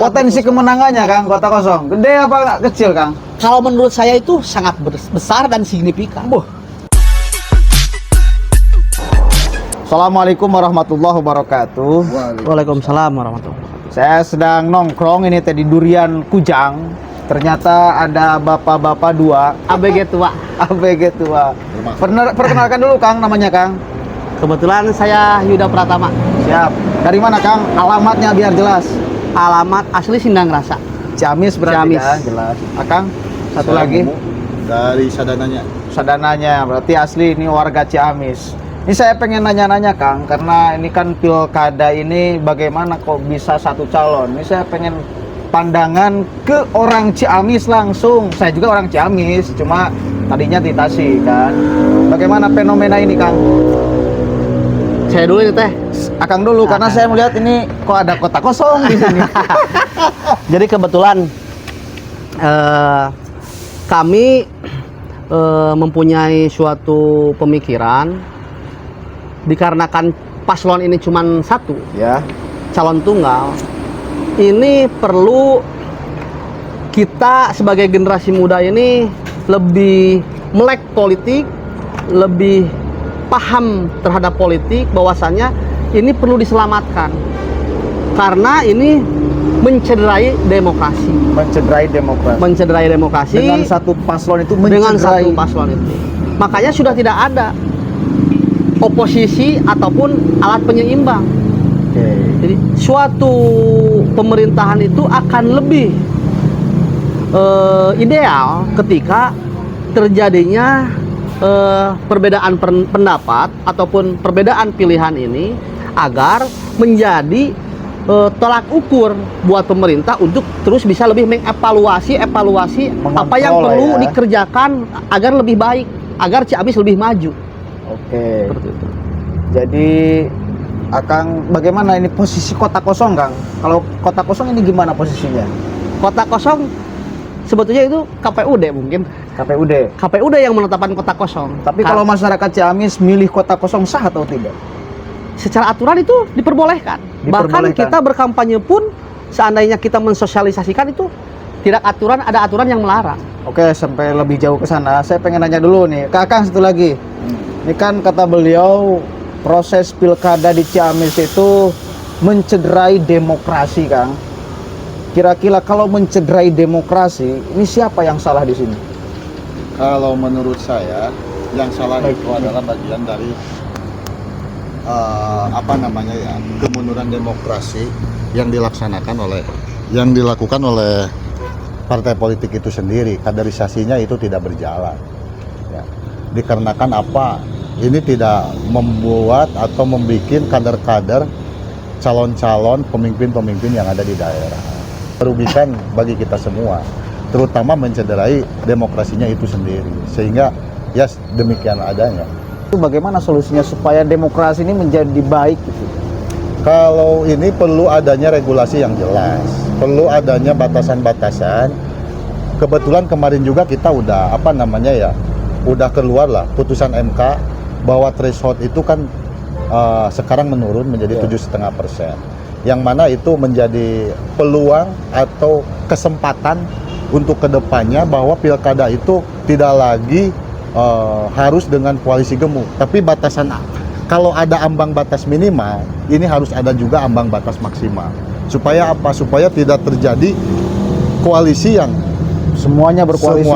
Potensi kemenangannya Kang, kota kosong gede apa nggak kecil Kang? Kalau menurut saya itu sangat besar dan signifikan. Assalamualaikum warahmatullahi wabarakatuh. Waalaikumsalam warahmatullahi wabarakatuh. Saya sedang nongkrong ini tadi Durian Kujang. Ternyata ada bapak-bapak dua ABG tua. ABG tua. Perkenalkan dulu Kang, namanya Kang. Kebetulan saya Yuda Pratama. Siap. Dari mana Kang? Alamatnya biar jelas. Alamat asli Sindang Rasa. Ciamis berarti Ciamis. kan? Jelas. Akang, satu Saya lagi. Mumu dari Sadananya. Sadananya, berarti asli ini warga Ciamis. Ini saya pengen nanya-nanya Kang, karena ini kan pilkada ini bagaimana kok bisa satu calon. Ini saya pengen pandangan ke orang Ciamis langsung. Saya juga orang Ciamis, cuma tadinya di Tasik kan. Bagaimana fenomena ini Kang? Saya dulu ini teh. Akang dulu, karena saya melihat ini kok ada kota kosong di sini. Jadi kebetulan kami mempunyai suatu pemikiran dikarenakan paslon ini cuma satu, Ya. calon tunggal. Ini perlu kita sebagai generasi muda ini lebih melek politik, lebih paham terhadap politik, bahwasannya ini perlu diselamatkan karena ini mencederai demokrasi. Mencederai demokrasi. Dengan satu paslon itu Dengan mencederai. satu paslon itu. Makanya sudah tidak ada oposisi ataupun alat penyeimbang. Oke. Jadi suatu pemerintahan itu akan lebih ideal ketika terjadinya perbedaan pendapat ataupun perbedaan pilihan ini agar menjadi tolak ukur buat pemerintah untuk terus bisa lebih mengevaluasi apa yang perlu ya. dikerjakan agar lebih baik, agar Ciamis lebih maju. Oke. Seperti itu. Jadi Akang, bagaimana ini posisi kota kosong Kang? Kalau kota kosong ini gimana posisinya? Kota kosong sebetulnya itu KPUD mungkin. KPUD. yang menetapkan kota kosong. Tapi kalau masyarakat Ciamis milih kota kosong sah atau tidak? Secara aturan itu diperbolehkan. Bahkan kita berkampanye pun seandainya kita mensosialisasikan itu tidak ada aturan yang melarang. Oke, sampai lebih jauh ke sana, saya pengen nanya dulu nih, Kakang satu lagi. Ini kan kata beliau proses pilkada di Ciamis itu mencederai demokrasi, Kang. Kira-kira kalau mencederai demokrasi, ini siapa yang salah di sini? Kalau menurut saya yang salah itu adalah bagian dari kemunduran demokrasi yang dilakukan oleh partai politik itu sendiri. Kaderisasinya itu tidak berjalan. Ya. Dikarenakan apa? Ini tidak membuat atau membuat kader-kader calon-calon pemimpin-pemimpin yang ada di daerah. Merugikan bagi kita semua, terutama mencederai demokrasinya itu sendiri. Sehingga ya demikian adanya. Itu bagaimana solusinya supaya demokrasi ini menjadi baik gitu? Kalau ini perlu adanya regulasi yang jelas, perlu adanya batasan-batasan. Kebetulan kemarin juga kita udah udah keluar lah putusan MK bahwa threshold itu kan sekarang menurun menjadi 7,5%. Yang mana itu menjadi peluang atau kesempatan untuk kedepannya bahwa pilkada itu tidak lagi harus dengan koalisi gemuk, tapi batasan. Kalau ada ambang batas minimal, ini harus ada juga ambang batas maksimal. Supaya apa? Supaya tidak terjadi koalisi yang Semuanya berkoalisi.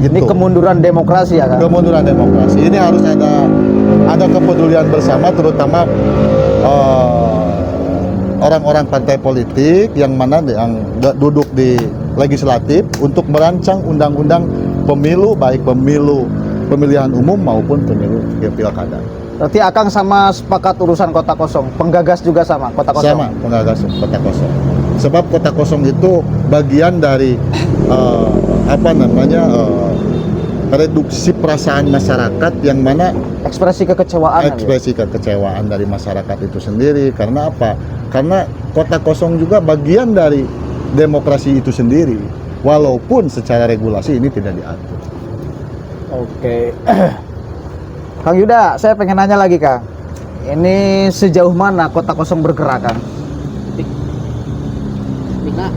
Gitu. Ini kemunduran demokrasi ya, Kang? Kemunduran demokrasi. Ini harus ada kepedulian bersama, terutama orang-orang partai politik yang duduk di legislatif untuk merancang undang-undang pemilu, baik pemilihan umum maupun pemilu pilkada. Berarti Akang sama sepakat urusan kota kosong, penggagas juga sama kota kosong? Sama, penggagas kota kosong. Sebab kota kosong itu bagian dari reduksi perasaan masyarakat, yang mana Ekspresi kekecewaan dari masyarakat itu sendiri. Karena apa? Karena kota kosong juga bagian dari demokrasi itu sendiri, walaupun secara regulasi ini tidak diatur. Oke. Kang Yuda, saya pengen nanya lagi Kang. Ini sejauh mana kota kosong bergerak Kang? Nah,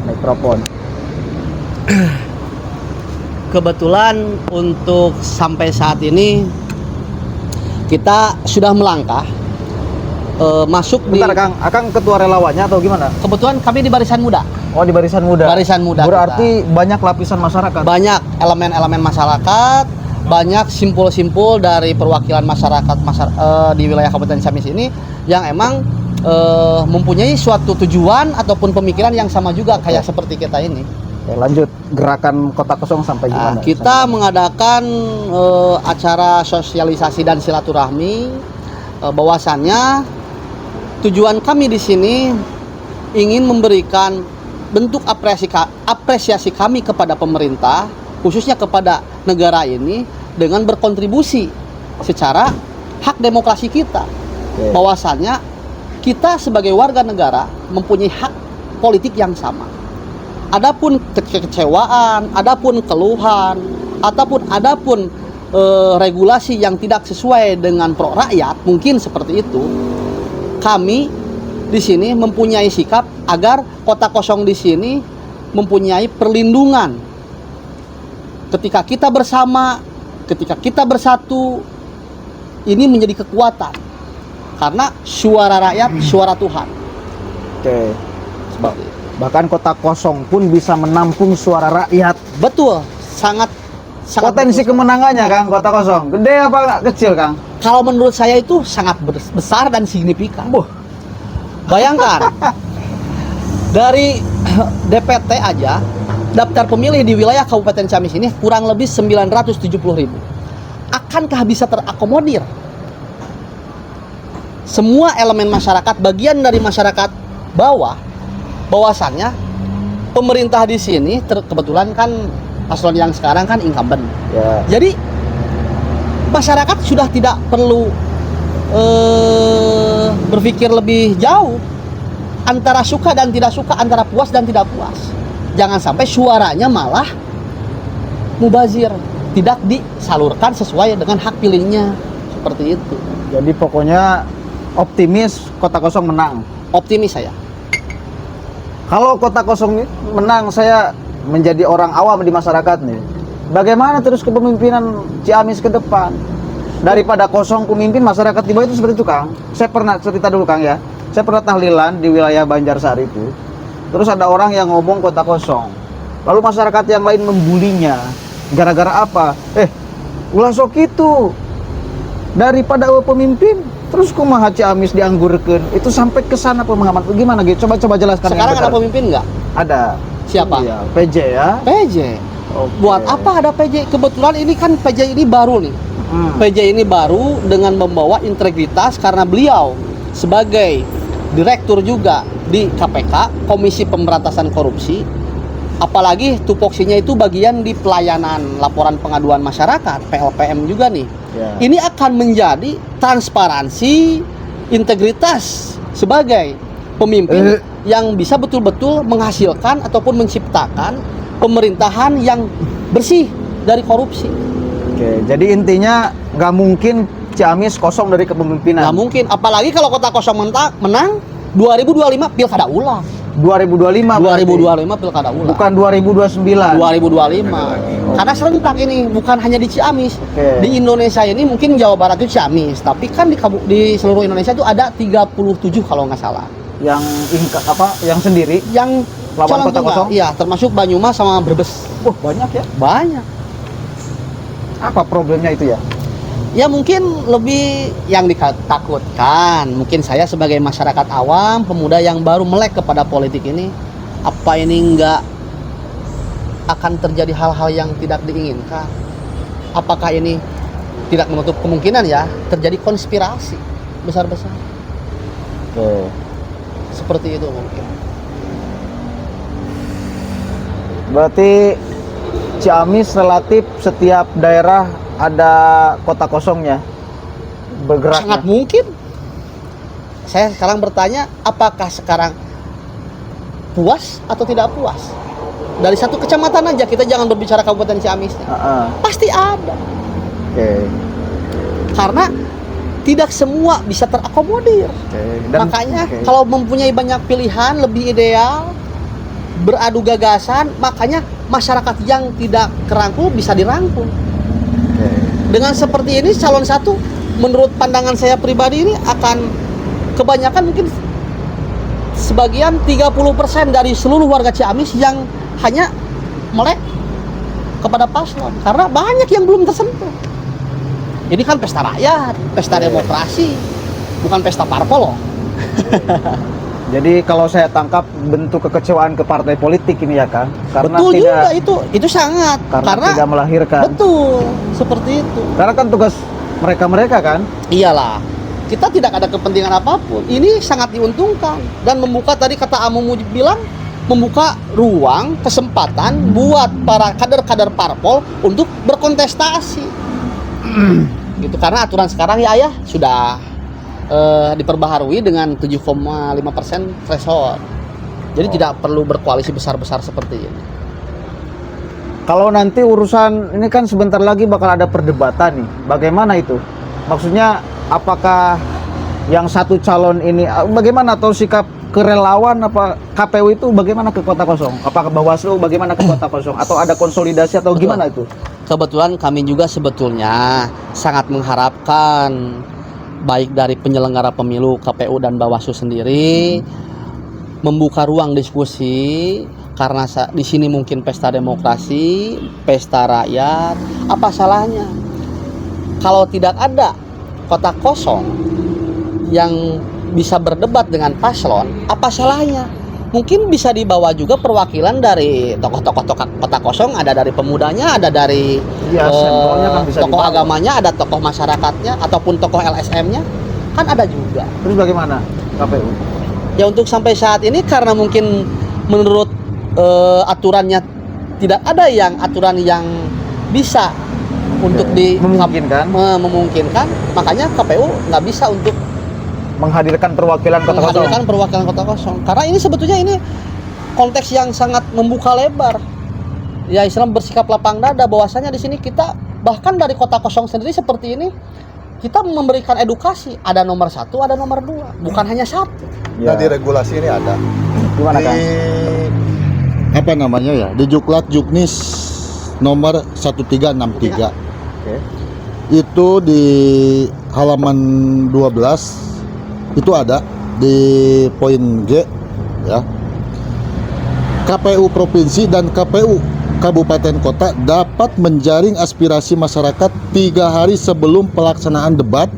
mikrofon. kebetulan untuk sampai saat ini kita sudah melangkah masuk Bentar Kang, Akang ketua relawannya atau gimana? kebetulan kami di barisan muda. Oh, di barisan muda. Barisan muda. Berarti banyak lapisan masyarakat. Banyak elemen-elemen masyarakat, banyak simpul-simpul dari perwakilan masyarakat di wilayah Kabupaten Ciamis ini yang emang mempunyai suatu tujuan ataupun pemikiran yang sama juga kayak seperti kita ini. Oke, lanjut gerakan Kota Kosong sampai Nah, gimana? kita mengadakan acara sosialisasi dan silaturahmi bahwasannya tujuan kami di sini ingin memberikan bentuk apresiasi kami kepada pemerintah, khususnya kepada negara ini dengan berkontribusi secara hak demokrasi kita. Oke. Bahwasannya kita sebagai warga negara mempunyai hak politik yang sama. Adapun kekecewaan, adapun keluhan, adapun regulasi yang tidak sesuai dengan pro rakyat, mungkin seperti itu. Kami di sini mempunyai sikap agar Kota Kosong di sini mempunyai perlindungan. Ketika kita bersama, ketika kita bersatu, ini menjadi kekuatan. Karena suara rakyat, suara Tuhan. Oke. Bahkan Kota Kosong pun bisa menampung suara rakyat. Betul, sangat Potensi betul. kemenangannya Kang Kota Kosong gede apa nggak kecil Kang? Kalau menurut saya itu sangat besar dan signifikan. Bayangkan, dari DPT aja, daftar pemilih di wilayah Kabupaten Ciamis ini kurang lebih 970.000. Akankah bisa terakomodir semua elemen masyarakat, bagian dari masyarakat bawah, bahwasannya pemerintah di sini kebetulan kan paslon yang sekarang kan incumbent. Ya. Jadi masyarakat sudah tidak perlu berpikir lebih jauh antara suka dan tidak suka, antara puas dan tidak puas. Jangan sampai suaranya malah mubazir, tidak disalurkan sesuai dengan hak pilihnya, seperti itu. Jadi pokoknya optimis Kota Kosong menang. Optimis saya. Kalau Kota Kosong menang, saya menjadi orang awam di masyarakat nih. Bagaimana terus kepemimpinan Ciamis ke depan? Daripada kosong pemimpin, masyarakat di bawah itu seperti itu Kang. Saya pernah cerita dulu Kang ya. Saya pernah tahlilan di wilayah Banjarsari itu. Terus ada orang yang ngomong Kota Kosong. Lalu masyarakat yang lain membulinya. Gara-gara apa? Ulah sok itu. Daripada pemimpin, terus kumaha Ciamis dianggurkeun. Itu sampai ke sana pengamat. Gimana gitu? Coba jelaskan. Sekarang ada pemimpin nggak? Ada. Siapa? Iya, PJ ya. PJ. Oke. Buat apa ada PJ? Kebetulan ini kan PJ ini baru nih. PJ ini baru dengan membawa integritas karena beliau sebagai direktur juga di KPK, Komisi Pemberantasan Korupsi. Apalagi tupoksinya itu bagian di pelayanan laporan pengaduan masyarakat, PLPM juga nih. Ya. Ini akan menjadi transparansi, integritas sebagai pemimpin yang bisa betul-betul menghasilkan ataupun menciptakan pemerintahan yang bersih dari korupsi. Oke, jadi intinya nggak mungkin Ciamis kosong dari kepemimpinan. Nggak mungkin, apalagi kalau Kota Kosong menang 2025 pilkada ulang. 2025 2025 pilkada ulang. bukan 2029. 2025. Karena serentak ini bukan hanya di Ciamis. Oke. Di Indonesia ini mungkin Jawa Barat itu Ciamis, tapi kan di seluruh Indonesia itu ada 37 kalau nggak salah. Yang yang sendiri Yang lawan calon Kota tunggal. Kosong? Iya, termasuk Banyumas sama Brebes. banyak ya. Banyak. Apa problemnya itu ya? Ya mungkin lebih yang ditakutkan, mungkin saya sebagai masyarakat awam, pemuda yang baru melek kepada politik ini, apa ini nggak akan terjadi hal-hal yang tidak diinginkan? Apakah ini tidak menutup kemungkinan ya terjadi konspirasi besar-besar? Oke. Seperti itu mungkin. Berarti Ciamis relatif setiap daerah ada kota kosongnya bergeraknya. Sangat mungkin. Saya sekarang bertanya, apakah sekarang puas atau tidak puas? Dari satu kecamatan aja, kita jangan berbicara Kabupaten Ciamisnya. Pasti ada. Oke. Karena tidak semua bisa terakomodir. Oke. Makanya kalau mempunyai banyak pilihan lebih ideal, beradu gagasan, makanya masyarakat yang tidak kerangkul bisa dirangkul. Oke. Dengan seperti ini calon satu, menurut pandangan saya pribadi ini akan kebanyakan mungkin sebagian 30% dari seluruh warga Ciamis yang hanya melek kepada paslon karena banyak yang belum tersentuh. Ini kan pesta rakyat, pesta demokrasi, bukan pesta parpol loh. Jadi kalau saya tangkap bentuk kekecewaan ke partai politik ini ya Kang, karena Betul tidak juga itu sangat karena tidak melahirkan. betul seperti itu. Karena kan tugas mereka kan. Iyalah, kita tidak ada kepentingan apapun. Ini sangat diuntungkan dan membuka, tadi kata Amumu bilang, membuka ruang kesempatan buat para kader-kader parpol untuk berkontestasi. Gitu, karena aturan sekarang ya Ayah sudah diperbaharui dengan 7,5% threshold. Jadi tidak perlu berkoalisi besar-besar seperti ini. Kalau nanti urusan ini kan sebentar lagi bakal ada perdebatan nih. Bagaimana itu? Maksudnya apakah yang satu calon ini bagaimana, atau sikap kerelawan apa KPU itu bagaimana ke Kota Kosong? Apakah Bawaslu bagaimana ke Kota Kosong, atau ada konsolidasi atau gimana itu? Kebetulan kami juga sebetulnya sangat mengharapkan baik dari penyelenggara pemilu KPU dan Bawaslu sendiri membuka ruang diskusi, karena di sini mungkin pesta demokrasi, pesta rakyat. Apa salahnya kalau tidak ada Kota Kosong yang bisa berdebat dengan paslon? Apa salahnya? Mungkin bisa dibawa juga perwakilan dari tokoh-tokoh Kota Kosong, ada dari pemudanya, ada dari Iya, sampelnya kan bisa tokoh dibawa. agamanya, ada tokoh masyarakatnya, ataupun tokoh LSM-nya, kan ada juga. Terus bagaimana KPU? Ya untuk sampai saat ini karena mungkin menurut aturannya tidak ada aturan yang bisa untuk memungkinkan, makanya KPU nggak bisa untuk Menghadirkan perwakilan Kota Kosong. menghadirkan perwakilan Kota Kosong. Karena ini sebetulnya ini konteks yang sangat membuka lebar. Ya Islam bersikap lapang dada bahwasanya di sini kita bahkan dari Kota Kosong sendiri seperti ini kita memberikan edukasi, ada nomor 1, ada nomor 2, bukan hanya 1. Nah, di regulasi ini ada. Gimana Kang? Apa namanya ya? Di Juklat Juknis nomor 1363. Oke. Itu di halaman 12 itu ada di poin G ya. KPU provinsi dan KPU kabupaten kota dapat menjaring aspirasi masyarakat 3 hari sebelum pelaksanaan debat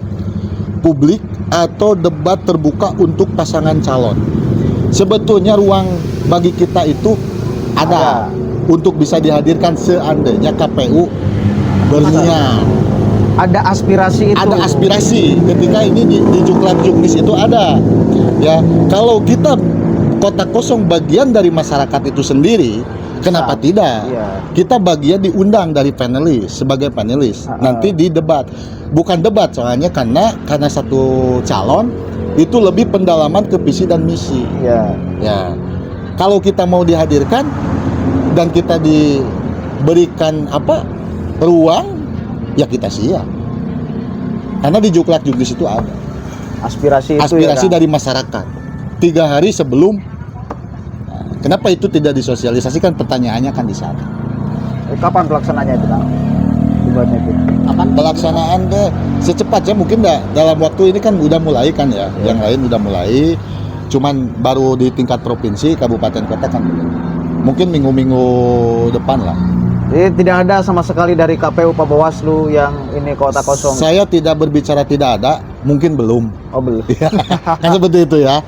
publik atau debat terbuka untuk pasangan calon. Sebetulnya ruang bagi kita itu ada untuk bisa dihadirkan seandainya KPU berniat. Ada aspirasi itu. Ada aspirasi ketika ini di Juklat Juknis itu ada. Ya, kalau kita Kota Kosong bagian dari masyarakat itu sendiri, kenapa tidak? Iya. Kita bagian diundang dari panelis sebagai panelis. Nanti di debat. Bukan debat soalnya karena satu calon itu lebih pendalaman ke visi dan misi. Iya. Ya. Kalau kita mau dihadirkan dan kita diberikan ruang, ya kita siap. Karena di Juklat Juknis itu ada Aspirasi itu aspirasi ya, Kang? dari masyarakat 3 hari sebelum. Kenapa itu tidak disosialisasikan? Pertanyaannya kan di sana. Kapan pelaksanaannya itu Kang? Debatnya itu. Kapan? Pelaksanaan deh secepatnya mungkin dalam waktu ini kan udah mulai kan ya. Yang lain udah mulai. Cuman baru di tingkat provinsi, kabupaten, kota kan belum. Mungkin minggu-minggu depan lah. Jadi tidak ada sama sekali dari KPU Pak Bawaslu yang ini Kota Kosong. Saya tidak berbicara tidak ada, mungkin belum. Oh belum. Kan seperti itu ya.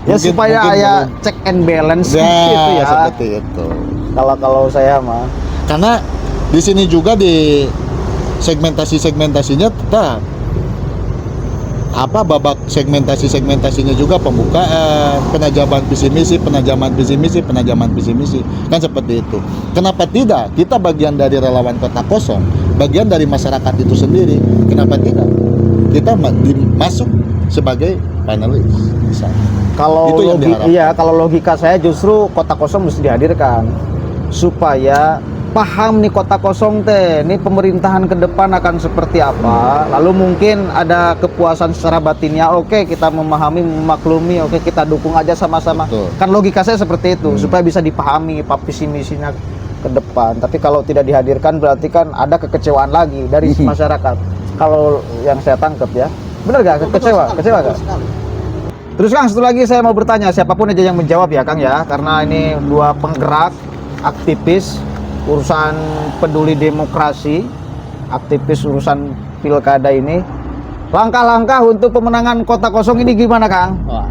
Ya supaya ya belum. check and balance Ya, gitu ya. seperti itu. Kalau saya mah. Karena di sini juga di segmentasinya tetap babak segmentasinya juga pembukaan, penajaman visi misi kan seperti itu. Kenapa tidak? Kita bagian dari relawan Kota Kosong, bagian dari masyarakat itu sendiri. Kenapa tidak? Kita masuk sebagai panelis. Bisa. Kalau Itu yang diharapkan. kalau logika saya justru Kota Kosong mesti dihadirkan supaya paham nih kota kosong teh, nih pemerintahan ke depan akan seperti apa, lalu mungkin ada kepuasan secara batinnya, oke kita memahami, memaklumi, oke kita dukung aja sama-sama. Betul. Kan logika saya seperti itu, supaya bisa dipahami visi misinya ke depan. Tapi kalau tidak dihadirkan berarti kan ada kekecewaan lagi dari masyarakat. Kalau yang saya tangkap ya, benar gak? Kecewa gak? Terus Kang, satu lagi saya mau bertanya, siapapun aja yang menjawab ya Kang ya, karena ini dua penggerak, aktivis, urusan peduli demokrasi, aktivis urusan pilkada ini. Langkah-langkah untuk pemenangan kota kosong ini gimana Kang? Wah,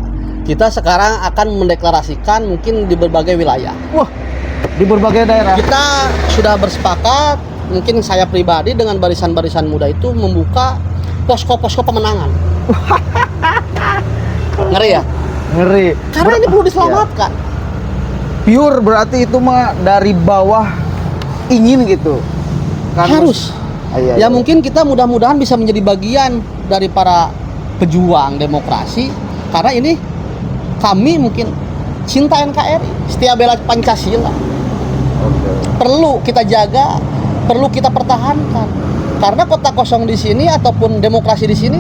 kita sekarang akan mendeklarasikan mungkin di berbagai wilayah. Wah, di berbagai daerah. Kita sudah bersepakat, mungkin saya pribadi dengan barisan-barisan muda itu membuka posko-posko pemenangan. Ngeri ya? Ngeri. Karena ini perlu diselamatkan. Pure berarti itu mah dari bawah ingin gitu. Kan Harus. Iya, Ya iya. mungkin kita mudah-mudahan bisa menjadi bagian dari para pejuang demokrasi, karena ini kami mungkin cinta NKRI, setia bela Pancasila. Oke. Perlu kita jaga, perlu kita pertahankan. Karena kota kosong di sini ataupun demokrasi di sini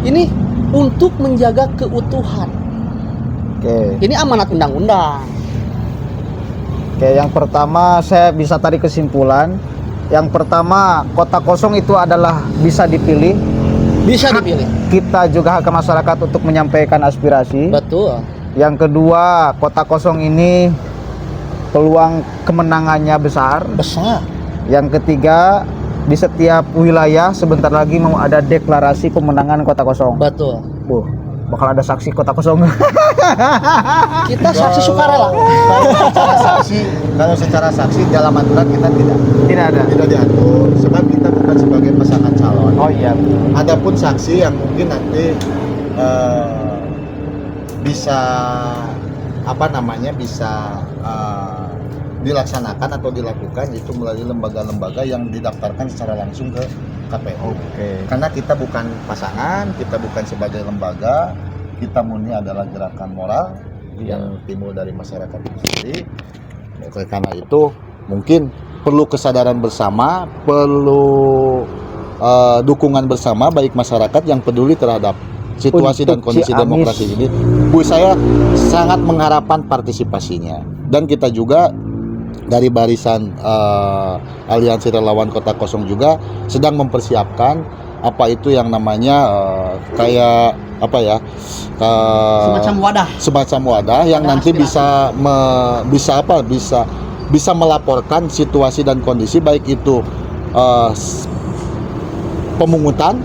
ini untuk menjaga keutuhan. Oke. Ini amanat undang-undang. Oke, yang pertama saya bisa tarik kesimpulan. Yang pertama, kota kosong itu adalah bisa dipilih. Bisa dipilih. Kita juga hak masyarakat untuk menyampaikan aspirasi. Betul. Yang kedua, kota kosong ini peluang kemenangannya besar. Besar. Yang ketiga, di setiap wilayah sebentar lagi mau ada deklarasi pemenangan kota kosong. Betul. Bakal ada saksi kota kosong. Kita saksi sukarela. Kalau secara saksi dalam aturan kita Tidak ada. tidak diatur, sebab kita bukan sebagai pasangan calon. Oh iya. Adapun saksi yang mungkin nanti bisa bisa dilaksanakan atau dilakukan itu melalui lembaga-lembaga yang didaftarkan secara langsung ke KPU. Oke. Karena kita bukan pasangan, kita bukan sebagai lembaga, kita murni adalah gerakan moral yang timbul dari masyarakat itu sendiri. Oleh karena itu mungkin perlu kesadaran bersama, perlu dukungan bersama baik masyarakat yang peduli terhadap situasi dan Untuk kondisi Ciamis. demokrasi ini. Bu, saya sangat mengharapkan partisipasinya, dan kita juga dari barisan Aliansi Relawan Kota Kosong juga sedang mempersiapkan apa itu yang namanya kayak apa ya, semacam wadah yang Wadah nanti aspirasi. bisa melaporkan situasi dan kondisi, baik itu pemungutan,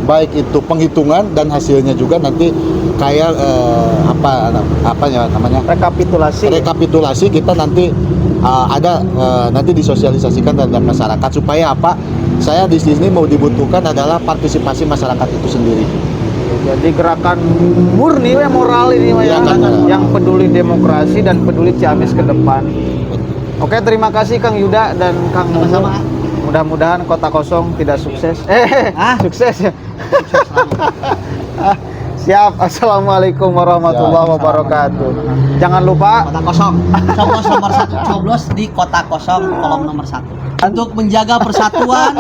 baik itu penghitungan, dan hasilnya juga nanti kayak rekapitulasi kita nanti nanti disosialisasikan terhadap masyarakat, supaya apa? Saya di sini mau dibutuhkan adalah partisipasi masyarakat itu sendiri. Jadi gerakan murni moral ini Iya, kan. yang peduli demokrasi dan peduli Ciamis ke depan. Oke, terima kasih Kang Yuda dan Kang Nunu. Sama-sama. Mudah-mudahan kota kosong tidak sukses. Sukses ya. Siap. Assalamualaikum warahmatullahi wabarakatuh. Jangan lupa Kota kosong. Coblos nomor 1, coblos di kota kosong kolom nomor 1. Untuk menjaga persatuan,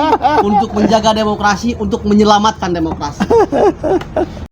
untuk menjaga demokrasi, untuk menyelamatkan demokrasi.